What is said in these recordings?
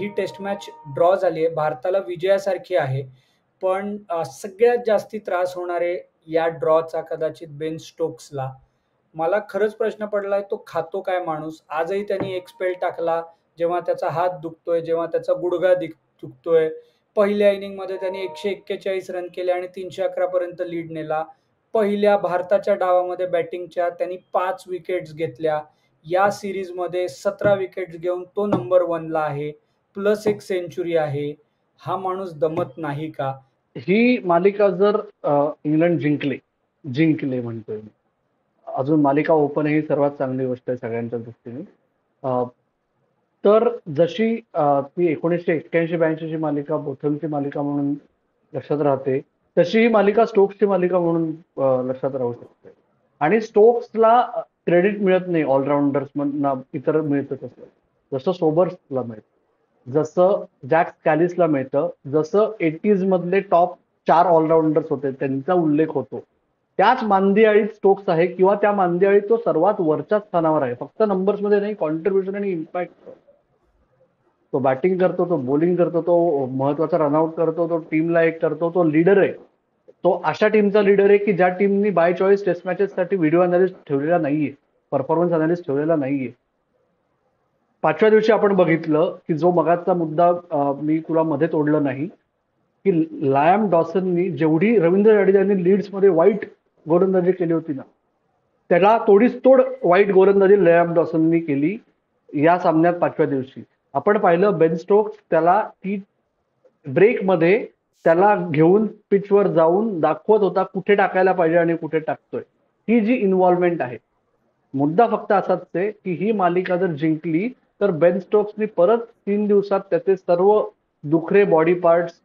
ही taste match draw झाली आहे. भारताला विजयासारखी आहे. पण सगळ्यात जास्ती त्रास होणारे या ड्रॉचा कदाचित बेन स्टोक्सला. मला खरंच प्रश्न पडलाय तो खातो काय माणूस? आजही त्यांनी एक स्पेल टाकला, जेव्हा त्याचा हात दुखतोय, जेव्हा त्याचा गुडघा दुखतोय. पहिल्या इनिंगमध्ये त्यांनी 141 रन केले आणि 311 पर्यंत लीड नेला. पहिल्या भारताच्या डावामध्ये बॅटिंगच्या त्यांनी 5 विकेट्स घेतल्या. या सीरीजमध्ये 17 विकेट्स घेऊन तो नंबर 1ला आहे. प्लस एक सेंचुरी आहे. हा माणूस दमत नाही का? ही मालिका जर इंग्लंड जिंकले म्हणतोय मी. अजून मालिका ओपन ही सर्वात चांगली गोष्ट आहे सगळ्यांच्या दृष्टीने. तर जशी ती 1981-82 मालिका बोथमची मालिका म्हणून लक्षात राहते, तशी ही मालिका स्टोक्सची मालिका म्हणून लक्षात राहू शकते. आणि स्टोक्सला क्रेडिट मिळत नाही ऑलराऊंडर्सना इतर मिळतं तसं, जसं सोबर्सला मिळतं, जसं जॅक स्कॅलिसला मिळतं, जसं 80s मधले टॉप 4 ऑलराऊंडर्स होते त्यांचा उल्लेख होतो. त्याच मांदियाळीत स्टोक्स आहे किंवा त्या मांदियाळीत तो सर्वात वरच्या स्थानावर आहे. फक्त नंबर्समध्ये नाही, कॉन्ट्रीब्युशन आणि इम्पॅक्ट. तो बॅटिंग करतो, तो बॉलिंग करतो, तो महत्वाचा रनआउट करतो, तो टीमला एक करतो, तो लीडर आहे. तो अशा टीमचा लीडर आहे की ज्या टीमनी बाय चॉईस टेस्ट मॅचेससाठी व्हिडिओ अनालिस्ट ठेवलेला नाहीये, परफॉर्मन्स अनालिस्ट ठेवलेला नाहीये. 5व्या दिवशी आपण बघितलं की जो मगाचा मुद्दा मी तुला मध्ये तोडलं नाही, की लायम डॉसननी जेवढी रवींद्र जाडेजांनी लीड्समध्ये वाईट गोलंदाजी केली होती ना, त्याला तोडीस तोड वाईट गोलंदाजी लायम डॉसननी केली या सामन्यात 5व्या दिवशी. आपण पाहिलं बेन स्टोक्स त्याला ती ब्रेकमध्ये त्याला घेऊन पिचवर जाऊन दाखवत होता कुठे टाकायला पाहिजे आणि कुठे टाकतोय. ही जी इन्व्हॉल्वमेंट आहे, मुद्दा फक्त असाच आहे की ही मालिका जर जिंकली तर बेन स्टोक्सनी परत 3 दिवसात त्याचे सर्व दुखरे बॉडी पार्ट्स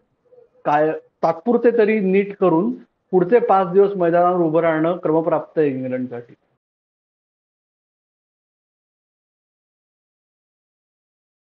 काय तात्पुरते तरी नीट करून पुढचे 5 दिवस मैदानावर उभं राहणं क्रमप्राप्त आहे इंग्लंडसाठी.